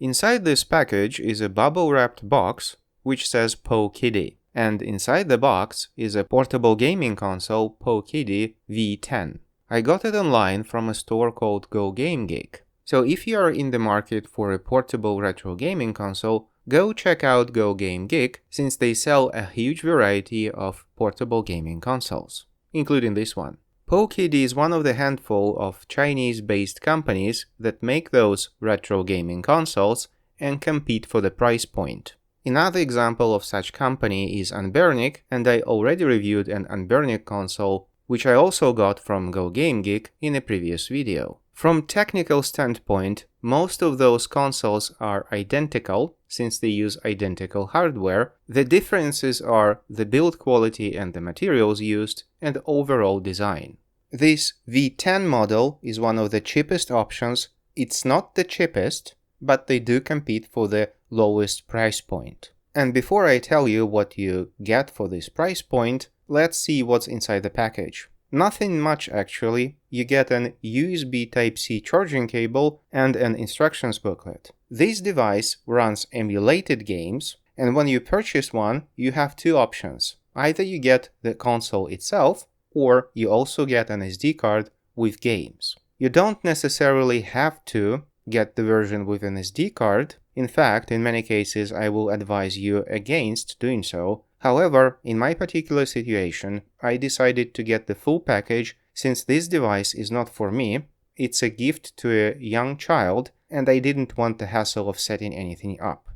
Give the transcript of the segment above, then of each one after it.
Inside this package is a bubble-wrapped box which says Powkiddy, and inside the box is a portable gaming console Powkiddy v10. I got it online from a store called GoGameGeek. So if you are in the market for a portable retro gaming console, go check out GoGameGeek since they sell a huge variety of portable gaming consoles, including this one. Powkiddy is one of the handful of Chinese-based companies that make those retro gaming consoles and compete for the price point. Another example of such company is Unbernic, and I already reviewed an Unbernic console, which I also got from GoGameGeek in a previous video. From technical standpoint, most of those consoles are identical, since they use identical hardware. The differences are the build quality and the materials used, and overall design. This V10 model is one of the cheapest options. It's not the cheapest, but they do compete for the lowest price point. And before I tell you what you get for this price point, let's see what's inside the package. Nothing much actually. You get an USB Type-C charging cable and an instructions booklet. This device runs emulated games, and when you purchase one, you have two options. Either you get the console itself, or you also get an SD card with games. You don't necessarily have to get the version with an SD card. In fact, in many cases, I will advise you against doing so. However, in my particular situation, I decided to get the full package since this device is not for me. It's a gift to a young child, and I didn't want the hassle of setting anything up.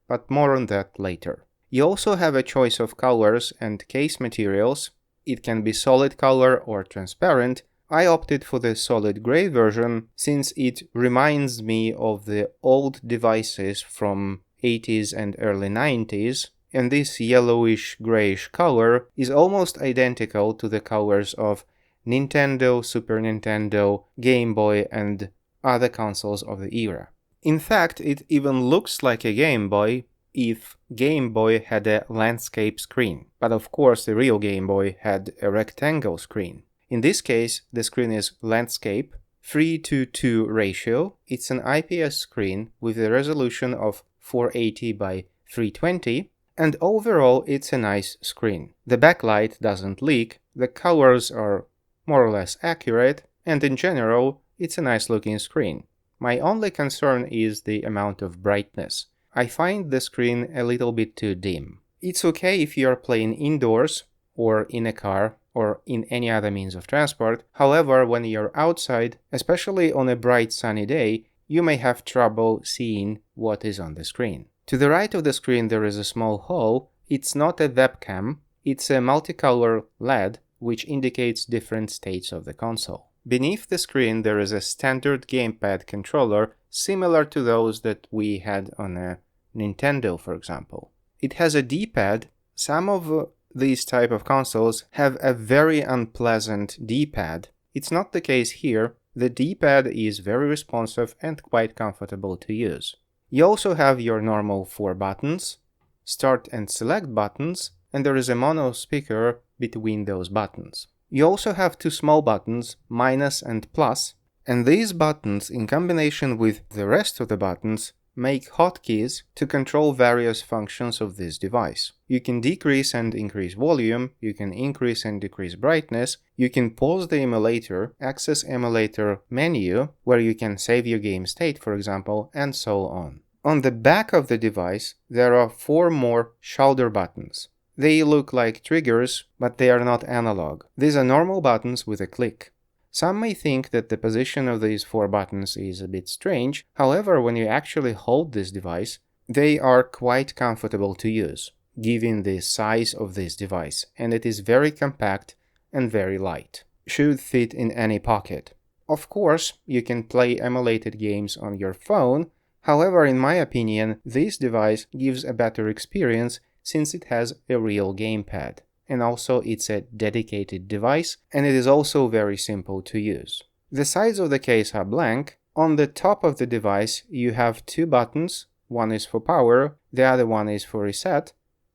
But more on that later. You also have a choice of colors and case materials. It can be solid color or transparent. I opted for the solid gray version since it reminds me of the old devices from 80s and early 90s, and this yellowish grayish color is almost identical to the colors of Nintendo, Super Nintendo, Game Boy, and other consoles of the era. In fact, it even looks like a Game Boy if Game Boy had a landscape screen, but of course the real Game Boy had a rectangle screen. In this case, the screen is landscape, 3:2 ratio. It's an IPS screen with a resolution of 480 by 320, and overall it's a nice screen. The backlight doesn't leak, the colors are more or less accurate, and in general, it's a nice looking screen. My only concern is the amount of brightness. I find the screen a little bit too dim. It's okay if you are playing indoors, or in a car, or in any other means of transport. However, when you're outside, especially on a bright sunny day, you may have trouble seeing what is on the screen. To the right of the screen there is a small hole. It's not a webcam, it's a multicolor LED which indicates different states of the console. Beneath the screen there is a standard gamepad controller similar to those that we had on a Nintendo, for example. It has a D-pad. Some of these type of consoles have a very unpleasant D-pad. It's not the case here. The D-pad is very responsive and quite comfortable to use. You also have your normal 4 buttons, start and select buttons, and there is a mono speaker between those buttons. You also have 2 small buttons, minus and plus, and these buttons in combination with the rest of the buttons make hotkeys to control various functions of this device. You can decrease and increase volume, you can increase and decrease brightness, you can pause the emulator, access emulator menu, where you can save your game state, for example, and so on. On the back of the device, there are 4 more shoulder buttons. They look like triggers, but they are not analog. These are normal buttons with a click. Some may think that the position of these 4 buttons is a bit strange. However, when you actually hold this device, they are quite comfortable to use, given the size of this device, and it is very compact and very light. Should fit in any pocket. Of course, you can play emulated games on your phone. However, in my opinion, this device gives a better experience since it has a real gamepad. And also it's a dedicated device, and it is also very simple to use. The sides of the case are blank. On the top of the device you have 2 buttons, one is for power, the other one is for reset,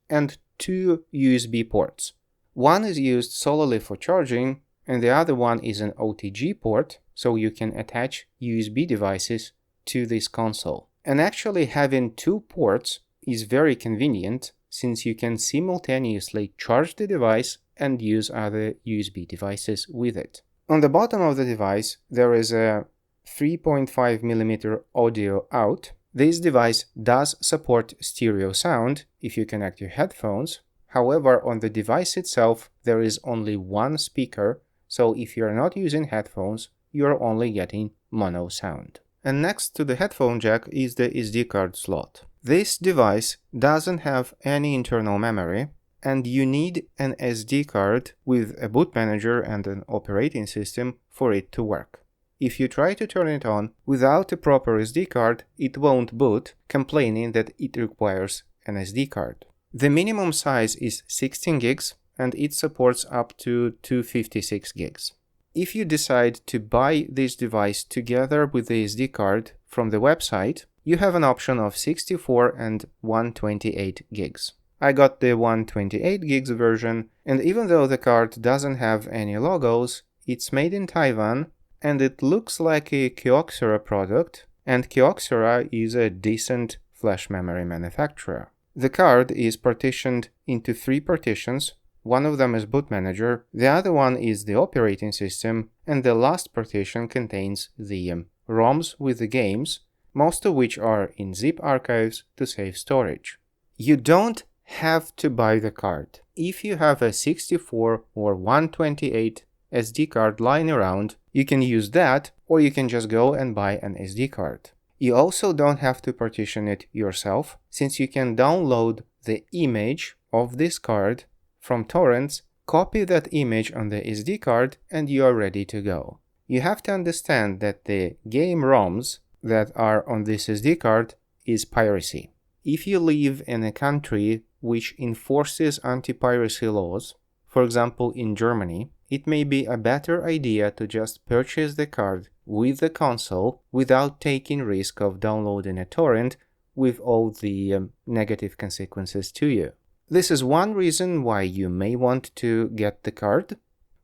and 2 USB ports. One is used solely for charging, and the other one is an OTG port, so you can attach USB devices to this console. And actually having two ports is very convenient since you can simultaneously charge the device and use other USB devices with it. On the bottom of the device, there is a 3.5mm audio out. This device does support stereo sound if you connect your headphones. However, on the device itself, there is only one speaker, so if you're not using headphones, you're only getting mono sound. And next to the headphone jack is the SD card slot. This device doesn't have any internal memory, and you need an SD card with a boot manager and an operating system for it to work. If you try to turn it on without a proper SD card, it won't boot, complaining that it requires an SD card. The minimum size is 16 gigs and it supports up to 256 gigs. If you decide to buy this device together with the SD card from the website, you have an option of 64 and 128 gigs. I got the 128 gigs version, and even though the card doesn't have any logos, it's made in Taiwan, and it looks like a Kyocera product, and Kyocera is a decent flash memory manufacturer. The card is partitioned into 3 partitions. One of them is boot manager, the other one is the operating system, and the last partition contains the ROMs with the games, most of which are in zip archives to save storage. You don't have to buy the card. If you have a 64 or 128 SD card lying around, you can use that, or you can just go and buy an SD card. You also don't have to partition it yourself, since you can download the image of this card from torrents, copy that image on the SD card, and you are ready to go. You have to understand that the game ROMs that are on this SD card is piracy. If you live in a country which enforces anti-piracy laws, for example in Germany, it may be a better idea to just purchase the card with the console without taking risk of downloading a torrent with all the negative consequences to you. This is one reason why you may want to get the card.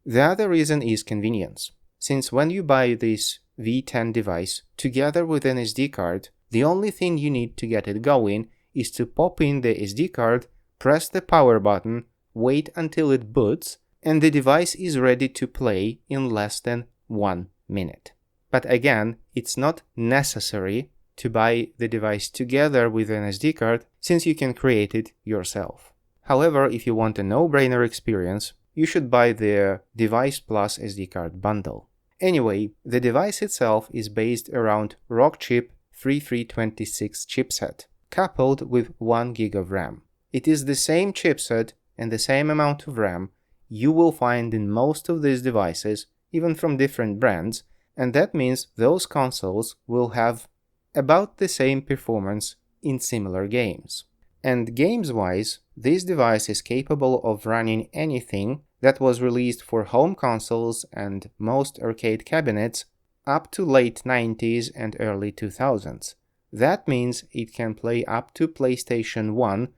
The other reason is convenience. Since when you buy this v10 device together with an SD card, the only thing you need to get it going is to pop in the SD card, press the power button, wait until it boots, and the device is ready to play in less than 1 minute. But again, it's not necessary to buy the device together with an SD card since you can create it yourself. However, if you want a no-brainer experience, you should buy the Device Plus SD card bundle. Anyway, the device itself is based around Rockchip 3326 chipset, coupled with 1 GB of RAM. It is the same chipset and the same amount of RAM you will find in most of these devices, even from different brands, and that means those consoles will have about the same performance in similar games. And games-wise, this device is capable of running anything that was released for home consoles and most arcade cabinets up to late 90s and early 2000s. That means it can play up to PlayStation 1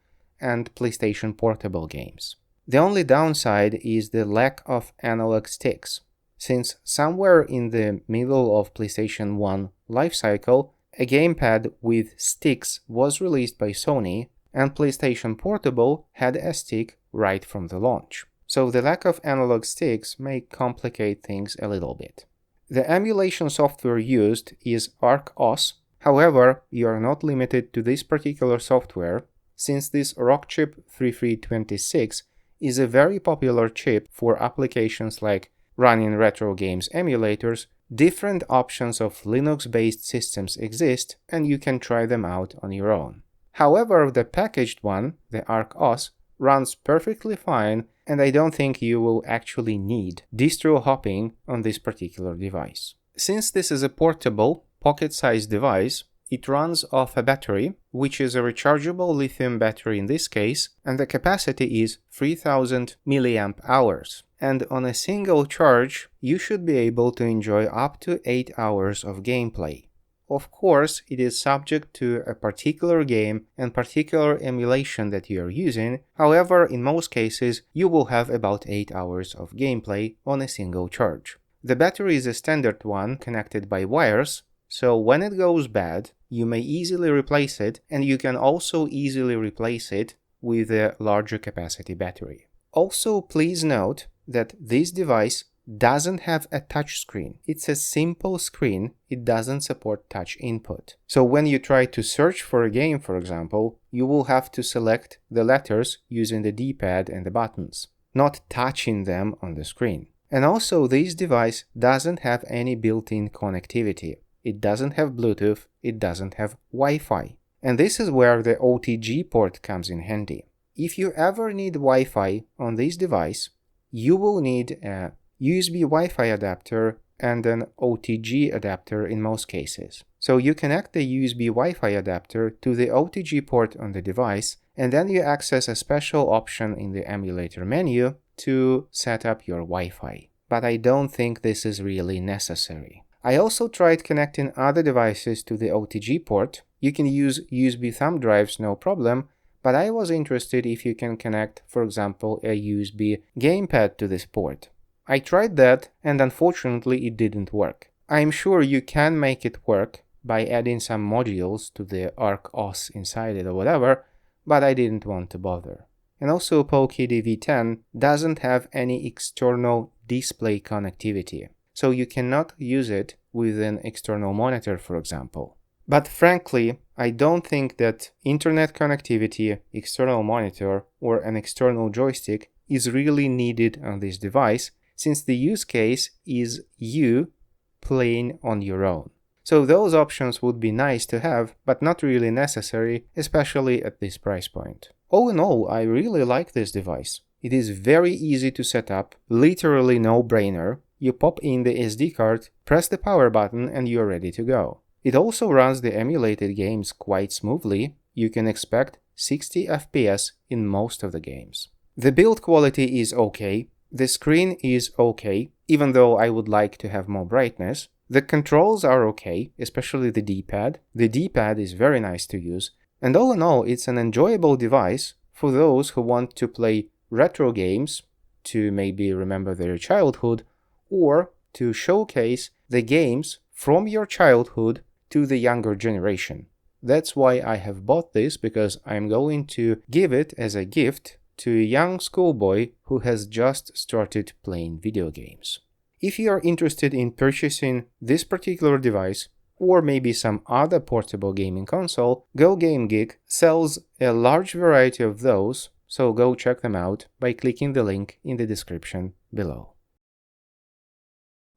and PlayStation Portable games. The only downside is the lack of analog sticks, since somewhere in the middle of PlayStation 1 lifecycle, a gamepad with sticks was released by Sony, and PlayStation Portable had a stick right from the launch. So the lack of analog sticks may complicate things a little bit. The emulation software used is ArcOS. However, you are not limited to this particular software, since this Rockchip 3326 is a very popular chip for applications like running retro games emulators. Different options of Linux-based systems exist, and you can try them out on your own. However, the packaged one, the ArcOS, runs perfectly fine, and I don't think you will actually need distro hopping on this particular device. Since this is a portable, pocket-sized device, it runs off a battery, which is a rechargeable lithium battery in this case, and the capacity is 3000 mAh. And on a single charge, you should be able to enjoy up to 8 hours of gameplay. Of course, it is subject to a particular game and particular emulation that you are using. However, in most cases, you will have about 8 hours of gameplay on a single charge. The battery is a standard one connected by wires, so when it goes bad, you may easily replace it, and you can also easily replace it with a larger capacity battery. Also, please note that this device doesn't have a touch screen. It's a simple screen, it doesn't support touch input. So when you try to search for a game, for example, you will have to select the letters using the D-pad and the buttons, not touching them on the screen. And also, this device doesn't have any built-in connectivity. It doesn't have Bluetooth, it doesn't have Wi-Fi. And this is where the OTG port comes in handy. If you ever need Wi-Fi on this device, you will need a USB Wi-Fi adapter and an OTG adapter in most cases. So you connect the USB Wi-Fi adapter to the OTG port on the device, and then you access a special option in the emulator menu to set up your Wi-Fi. But I don't think this is really necessary. I also tried connecting other devices to the OTG port. You can use USB thumb drives, no problem, but I was interested if you can connect, for example, a USB gamepad to this port. I tried that, and unfortunately it didn't work. I'm sure you can make it work by adding some modules to the ARC-OS inside it or whatever, but I didn't want to bother. And also Powkiddy v10 doesn't have any external display connectivity, so you cannot use it with an external monitor, for example. But frankly, I don't think that internet connectivity, external monitor, or an external joystick is really needed on this device, since the use case is you playing on your own. So those options would be nice to have, but not really necessary, especially at this price point. All in all, I really like this device. It is very easy to set up, literally no-brainer. You pop in the SD card, press the power button, and you're ready to go. It also runs the emulated games quite smoothly. You can expect 60 FPS in most of the games. The build quality is okay. The screen is okay, even though I would like to have more brightness. The controls are okay, especially the D-pad. The D-pad is very nice to use. And all in all, it's an enjoyable device for those who want to play retro games, to maybe remember their childhood, or to showcase the games from your childhood to the younger generation. That's why I have bought this, because I'm going to give it as a gift to a young schoolboy who has just started playing video games. If you are interested in purchasing this particular device, or maybe some other portable gaming console, GoGameGeek sells a large variety of those, so go check them out by clicking the link in the description below.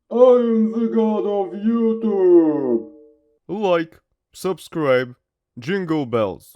I'm the god of YouTube! Like, subscribe, jingle bells.